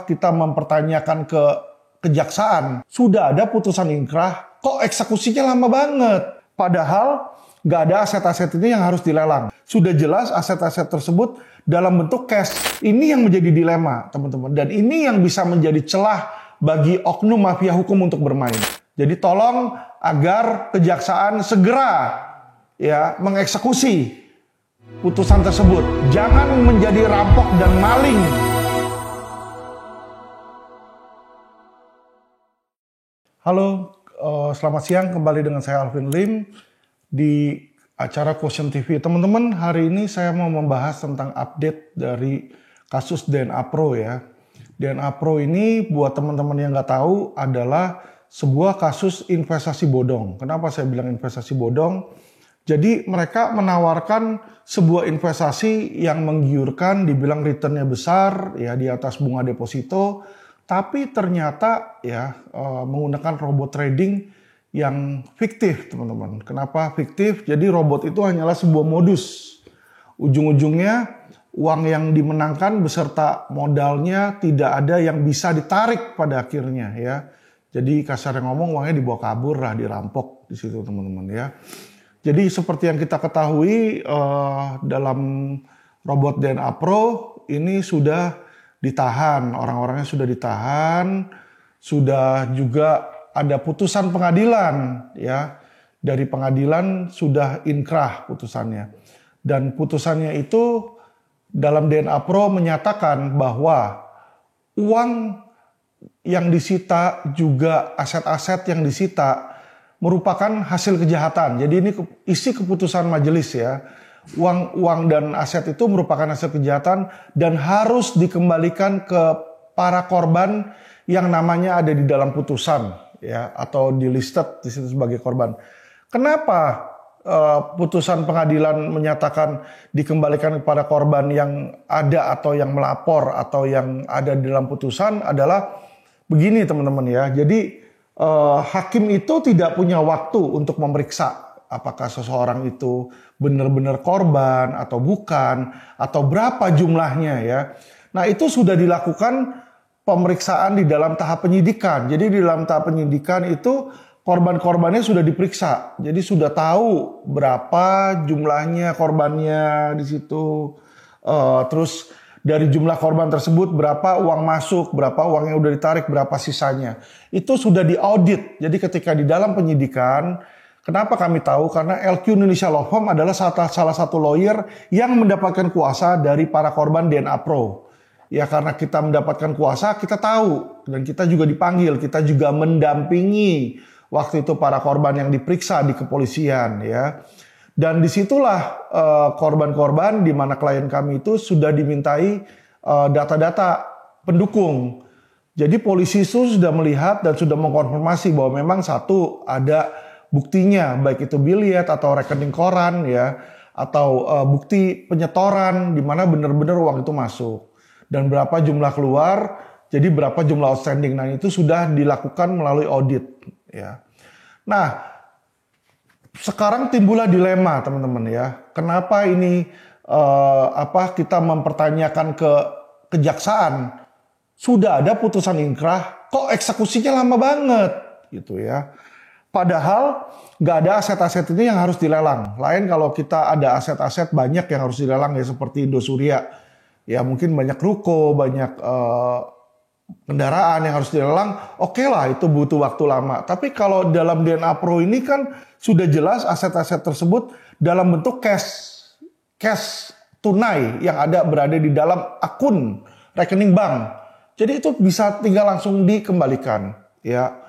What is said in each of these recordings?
kita mempertanyakan ke kejaksaan, sudah ada putusan inkrah, kok eksekusinya lama banget? Padahal nggak ada aset-aset ini yang harus dilelang. Sudah jelas aset-aset tersebut dalam bentuk cash. Ini yang menjadi dilema, teman-teman. Dan ini yang bisa menjadi celah bagi oknum mafia hukum untuk bermain. Jadi tolong agar kejaksaan segera mengeksekusi putusan tersebut. Jangan menjadi rampok dan maling. Halo, selamat siang. Kembali dengan saya Alvin Lim di acara Quotient TV. Teman-teman, hari ini saya mau membahas tentang update dari kasus DNA Pro ya. DNA Pro ini buat teman-teman yang nggak tahu adalah sebuah kasus investasi bodong. Kenapa saya bilang investasi bodong? Jadi mereka menawarkan sebuah investasi yang menggiurkan, dibilang returnnya besar ya di atas bunga deposito. Tapi ternyata menggunakan robot trading yang fiktif, teman-teman. Kenapa fiktif? Jadi robot itu hanyalah sebuah modus. Ujung-ujungnya uang yang dimenangkan beserta modalnya tidak ada yang bisa ditarik pada akhirnya ya. Jadi kasarnya ngomong uangnya dibawa kabur lah, dirampok di situ, teman-teman ya. Jadi seperti yang kita ketahui dalam robot DNA Pro ini sudah ditahan, orang-orangnya sudah ditahan, sudah juga ada putusan pengadilan ya. Dari pengadilan sudah inkrah putusannya. Dan putusannya itu dalam DNA Pro menyatakan bahwa uang yang disita juga aset-aset yang disita merupakan hasil kejahatan. Jadi ini isi keputusan majelis ya. Uang dan aset itu merupakan hasil kejahatan dan harus dikembalikan ke para korban yang namanya ada di dalam putusan ya, atau di listed di situ sebagai korban. Kenapa putusan pengadilan menyatakan dikembalikan kepada korban yang ada atau yang melapor atau yang ada di dalam putusan adalah begini, teman-teman ya. Jadi hakim itu tidak punya waktu untuk memeriksa apakah seseorang itu benar-benar korban atau bukan, atau berapa jumlahnya ya. Nah itu sudah dilakukan pemeriksaan di dalam tahap penyidikan. Jadi di dalam tahap penyidikan itu korban-korbannya sudah diperiksa. Jadi sudah tahu berapa jumlahnya korbannya di situ. Terus dari jumlah korban tersebut berapa uang masuk, berapa uang yang udah ditarik, berapa sisanya. Itu sudah diaudit. Jadi ketika di dalam penyidikan, kenapa kami tahu? Karena LQ Indonesia Law Firm adalah salah satu lawyer yang mendapatkan kuasa dari para korban DNA Pro. Ya karena kita mendapatkan kuasa, kita tahu. Dan kita juga dipanggil, kita juga mendampingi waktu itu para korban yang diperiksa di kepolisian ya. Dan disitulah korban-korban di mana klien kami itu sudah dimintai data-data pendukung. Jadi polisi itu sudah melihat dan sudah mengkonfirmasi bahwa memang satu ada buktinya, baik itu biliet atau rekening koran ya, atau bukti penyetoran di mana benar-benar uang itu masuk dan berapa jumlah keluar, jadi berapa jumlah outstanding. Nah itu sudah dilakukan melalui audit ya. Nah sekarang timbullah dilema, teman-teman ya. Kenapa ini kita mempertanyakan ke kejaksaan, sudah ada putusan inkrah, kok eksekusinya lama banget gitu ya. Padahal nggak ada aset-aset ini yang harus dilelang. Lain kalau kita ada aset-aset banyak yang harus dilelang ya, seperti Indosuria. Ya mungkin banyak ruko, banyak kendaraan yang harus dilelang. Oke lah, itu butuh waktu lama. Tapi kalau dalam DNA Pro ini kan sudah jelas aset-aset tersebut dalam bentuk cash tunai yang ada berada di dalam akun rekening bank. Jadi itu bisa tinggal langsung dikembalikan ya.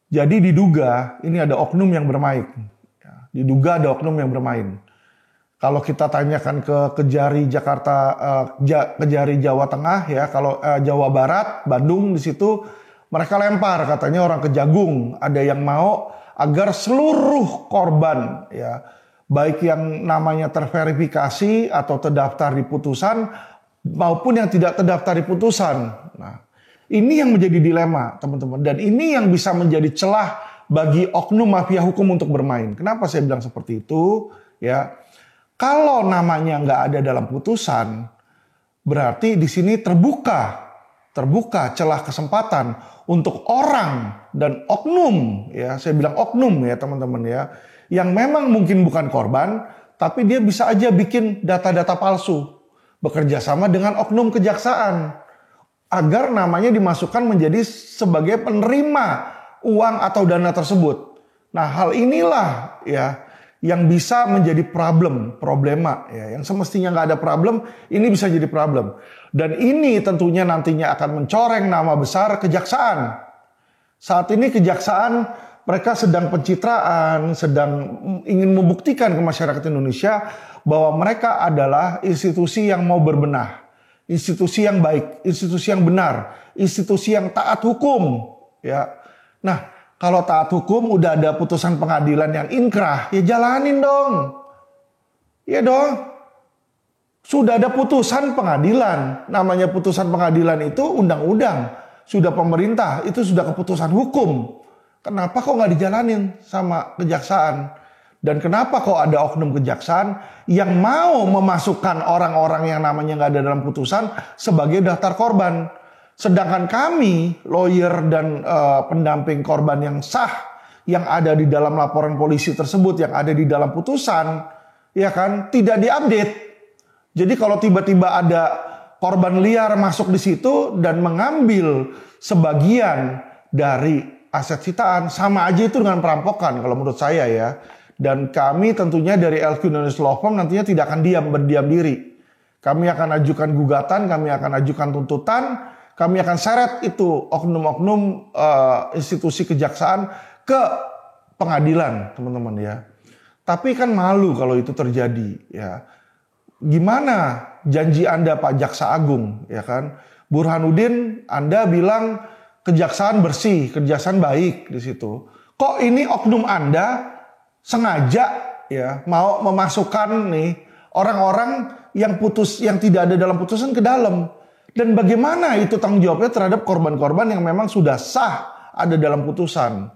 Jadi diduga ini ada oknum yang bermain. Diduga ada oknum yang bermain. Kalau kita tanyakan ke Kejari Jakarta, Kejari Jawa Tengah ya, kalau Jawa Barat, Bandung di situ mereka lempar katanya orang Kejagung, ada yang mau agar seluruh korban ya, baik yang namanya terverifikasi atau terdaftar di putusan maupun yang tidak terdaftar di putusan. Nah, ini yang menjadi dilema, teman-teman, dan ini yang bisa menjadi celah bagi oknum mafia hukum untuk bermain. Kenapa saya bilang seperti itu? Ya, kalau namanya nggak ada dalam putusan, berarti di sini terbuka terbuka celah kesempatan untuk orang dan oknum, ya saya bilang oknum ya teman-teman ya, yang memang mungkin bukan korban, tapi dia bisa aja bikin data-data palsu, bekerja sama dengan oknum kejaksaan, agar namanya dimasukkan menjadi sebagai penerima uang atau dana tersebut. Nah hal inilah ya yang bisa menjadi problema ya, yang semestinya nggak ada problem, ini bisa jadi problem. Dan ini tentunya nantinya akan mencoreng nama besar kejaksaan. Saat ini kejaksaan mereka sedang pencitraan, sedang ingin membuktikan ke masyarakat Indonesia bahwa mereka adalah institusi yang mau berbenah, institusi yang baik, institusi yang benar, institusi yang taat hukum ya. Nah, kalau taat hukum udah ada putusan pengadilan yang inkrah, ya jalanin dong. Iya dong. Sudah ada putusan pengadilan. Namanya putusan pengadilan itu undang-undang. Sudah pemerintah, itu sudah keputusan hukum. Kenapa kok nggak dijalanin sama kejaksaan? Dan kenapa kok ada oknum kejaksaan yang mau memasukkan orang-orang yang namanya nggak ada dalam putusan sebagai daftar korban? Sedangkan kami, lawyer dan pendamping korban yang sah, yang ada di dalam laporan polisi tersebut, yang ada di dalam putusan, ya kan, tidak diupdate. Jadi kalau tiba-tiba ada korban liar masuk di situ dan mengambil sebagian dari aset sitaan, sama aja itu dengan perampokan kalau menurut saya ya. Dan kami tentunya dari LQ Indonesia Law Firm nantinya tidak akan berdiam diri. Kami akan ajukan gugatan, kami akan ajukan tuntutan, kami akan seret itu oknum-oknum institusi kejaksaan ke pengadilan, teman-teman ya. Tapi kan malu kalau itu terjadi ya. Gimana janji Anda Pak Jaksa Agung ya kan? Burhanuddin, Anda bilang kejaksaan bersih, kejaksaan baik di situ. Kok ini oknum Anda sengaja ya mau memasukkan nih orang-orang yang tidak ada dalam putusan ke dalam? Dan bagaimana itu tanggung jawabnya terhadap korban-korban yang memang sudah sah ada dalam putusan?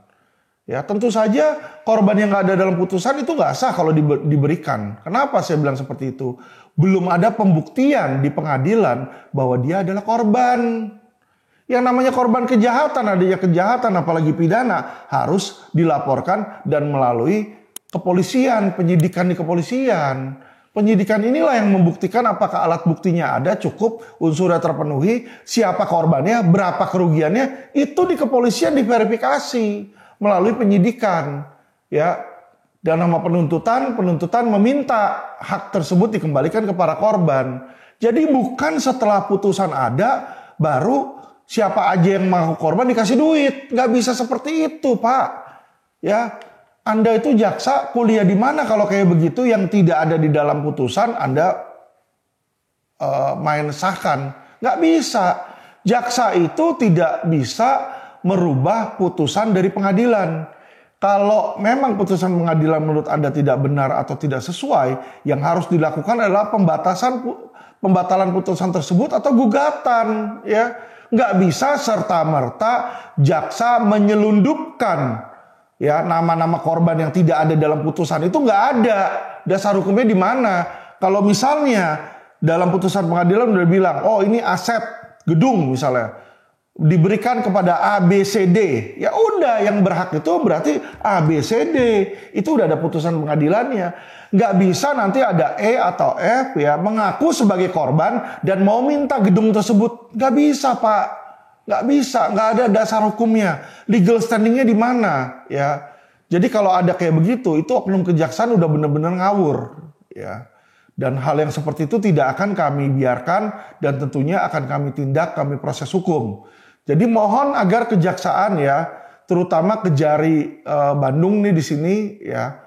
Ya tentu saja korban yang nggak ada dalam putusan itu nggak sah kalau diberikan. Kenapa saya bilang seperti itu? Belum ada pembuktian di pengadilan bahwa dia adalah korban. Yang namanya korban kejahatan, adanya kejahatan apalagi pidana harus dilaporkan dan melalui kepolisian, penyidikan di kepolisian. Penyidikan inilah yang membuktikan apakah alat buktinya ada, cukup, unsurnya terpenuhi, siapa korbannya, berapa kerugiannya, itu di kepolisian diverifikasi melalui penyidikan. Ya, dan nama penuntutan meminta hak tersebut dikembalikan kepada korban. Jadi bukan setelah putusan ada, baru siapa aja yang mau korban dikasih duit. Nggak bisa seperti itu, Pak. Ya, Anda itu jaksa kuliah di mana kalau kayak begitu yang tidak ada di dalam putusan Anda main sahkan? Nggak bisa. Jaksa itu tidak bisa merubah putusan dari pengadilan. Kalau memang putusan pengadilan menurut Anda tidak benar atau tidak sesuai, yang harus dilakukan adalah pembatalan putusan tersebut atau gugatan. Ya, nggak bisa serta-merta jaksa menyelundupkan ya nama-nama korban yang tidak ada dalam putusan itu nggak ada. Dasar hukumnya di mana? Kalau misalnya dalam putusan pengadilan udah bilang, oh ini aset gedung misalnya diberikan kepada A, B, C, D. Ya udah yang berhak itu berarti A, B, C, D. Itu udah ada putusan pengadilannya. Nggak bisa nanti ada E atau F ya mengaku sebagai korban dan mau minta gedung tersebut. Nggak bisa, Pak. Nggak bisa, nggak ada dasar hukumnya. Legal standingnya di mana? Ya, jadi kalau ada kayak begitu, itu oknum kejaksaan udah benar-benar ngawur. Ya, dan hal yang seperti itu tidak akan kami biarkan dan tentunya akan kami tindak, kami proses hukum. Jadi mohon agar kejaksaan ya, terutama Kejari Bandung nih di sini ya,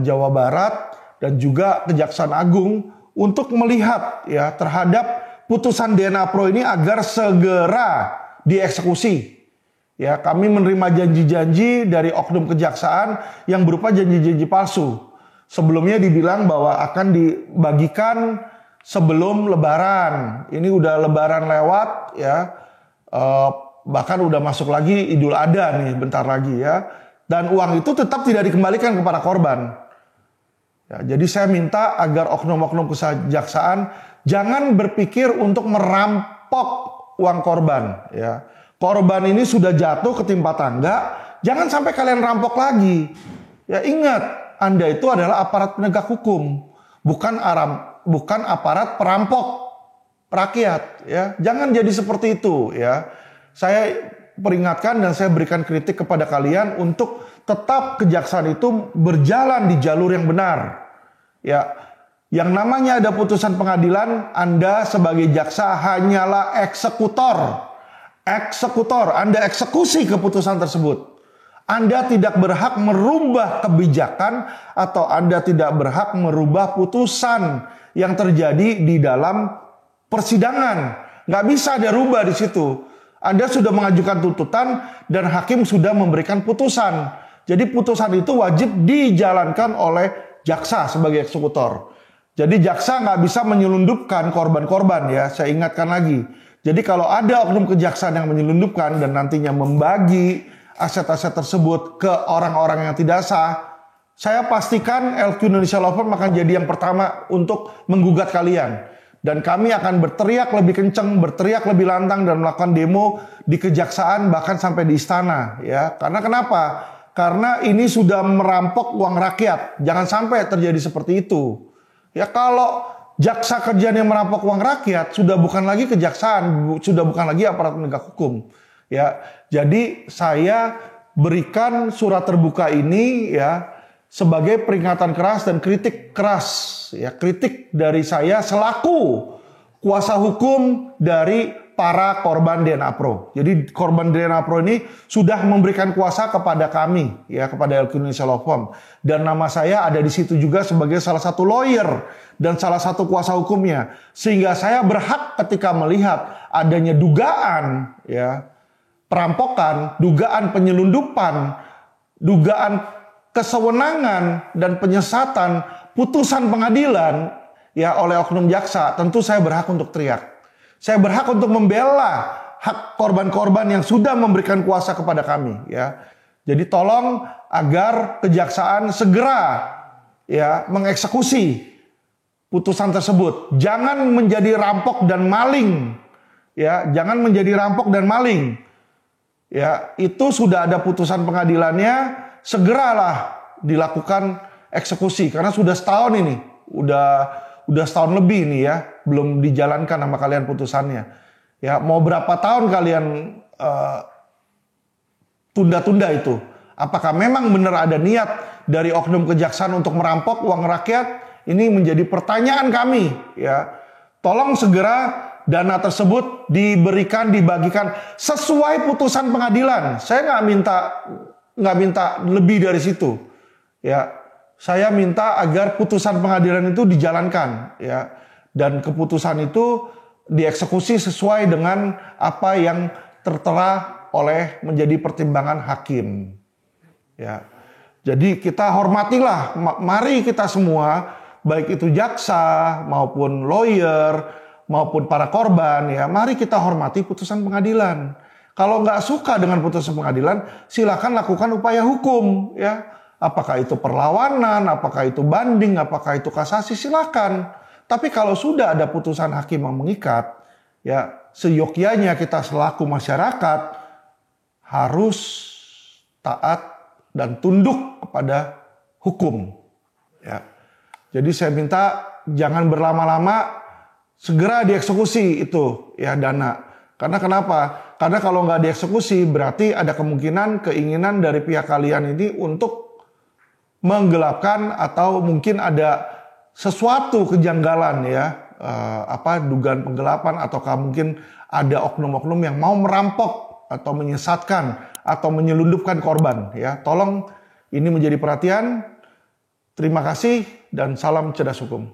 Jawa Barat dan juga Kejaksaan Agung untuk melihat ya terhadap putusan DNA Pro ini agar segera dieksekusi. Ya, kami menerima janji-janji dari oknum kejaksaan yang berupa janji-janji palsu. Sebelumnya dibilang bahwa akan dibagikan sebelum Lebaran. Ini udah Lebaran lewat ya. Bahkan udah masuk lagi Idul Adha nih bentar lagi ya. Dan uang itu tetap tidak dikembalikan kepada korban. Ya, jadi saya minta agar oknum-oknum kejaksaan jangan berpikir untuk merampok uang korban, ya. Korban ini sudah jatuh ketimpa tangga, jangan sampai kalian rampok lagi. Ya ingat, Anda itu adalah aparat penegak hukum, bukan aparat perampok rakyat, ya. Jangan jadi seperti itu, ya. Saya peringatkan dan saya berikan kritik kepada kalian untuk tetap kejaksaan itu berjalan di jalur yang benar. Ya, yang namanya ada putusan pengadilan, Anda sebagai jaksa hanyalah eksekutor. Eksekutor, Anda eksekusi keputusan tersebut. Anda tidak berhak merubah kebijakan atau Anda tidak berhak merubah putusan yang terjadi di dalam persidangan. Nggak bisa ada rubah di situ. Anda sudah mengajukan tuntutan dan hakim sudah memberikan putusan. Jadi putusan itu wajib dijalankan oleh jaksa sebagai eksekutor. Jadi jaksa nggak bisa menyelundupkan korban-korban, ya. Saya ingatkan lagi. Jadi kalau ada oknum kejaksaan yang menyelundupkan dan nantinya membagi aset-aset tersebut ke orang-orang yang tidak sah, saya pastikan LQ Indonesia Law Firm akan jadi yang pertama untuk menggugat kalian. Dan kami akan berteriak lebih kencang, berteriak lebih lantang dan melakukan demo di kejaksaan bahkan sampai di istana, ya. Karena kenapa? Karena ini sudah merampok uang rakyat. Jangan sampai terjadi seperti itu. Ya kalau jaksa kerjaan yang merampok uang rakyat sudah bukan lagi kejaksaan, sudah bukan lagi aparat penegak hukum. Ya, jadi saya berikan surat terbuka ini, ya, sebagai peringatan keras dan kritik keras, ya, kritik dari saya selaku kuasa hukum dari para korban DNA Pro. Jadi korban DNA Pro ini sudah memberikan kuasa kepada kami, ya, kepada LQ Indonesia Law Firm, dan nama saya ada di situ juga sebagai salah satu lawyer dan salah satu kuasa hukumnya, sehingga saya berhak ketika melihat adanya dugaan, ya, perampokan, dugaan penyelundupan, dugaan kesewenangan dan penyesatan putusan pengadilan, ya, oleh oknum jaksa, tentu saya berhak untuk teriak. Saya berhak untuk membela hak korban-korban yang sudah memberikan kuasa kepada kami, ya. Jadi tolong agar kejaksaan segera, ya, mengeksekusi putusan tersebut. Jangan menjadi rampok dan maling, ya. Jangan menjadi rampok dan maling. Ya, itu sudah ada putusan pengadilannya. Segeralah dilakukan eksekusi karena sudah setahun ini, udah setahun lebih nih, ya, belum dijalankan sama kalian putusannya. Ya, mau berapa tahun kalian tunda-tunda itu? Apakah memang benar ada niat dari oknum kejaksaan untuk merampok uang rakyat? Ini menjadi pertanyaan kami, ya. Tolong segera dana tersebut dibagikan sesuai putusan pengadilan. Saya nggak minta lebih dari situ, ya. Saya minta agar putusan pengadilan itu dijalankan, ya, dan keputusan itu dieksekusi sesuai dengan apa yang tertera oleh menjadi pertimbangan hakim, ya. Jadi kita hormatilah, mari kita semua, baik itu jaksa maupun lawyer maupun para korban, ya, mari kita hormati putusan pengadilan. Kalau nggak suka dengan putusan pengadilan, silakan lakukan upaya hukum, ya. Apakah itu perlawanan, apakah itu banding, apakah itu kasasi, silakan. Tapi kalau sudah ada putusan hakim yang mengikat, ya, seyogyanya kita selaku masyarakat harus taat dan tunduk kepada hukum, ya. Jadi saya minta jangan berlama-lama, segera dieksekusi itu, ya, dana. Karena kenapa? Karena kalau nggak dieksekusi berarti ada kemungkinan keinginan dari pihak kalian ini untuk menggelapkan atau mungkin ada sesuatu kejanggalan, ya, dugaan penggelapan ataukah mungkin ada oknum-oknum yang mau merampok atau menyesatkan atau menyelundupkan korban, ya. Tolong ini menjadi perhatian. Terima kasih dan salam cerdas hukum.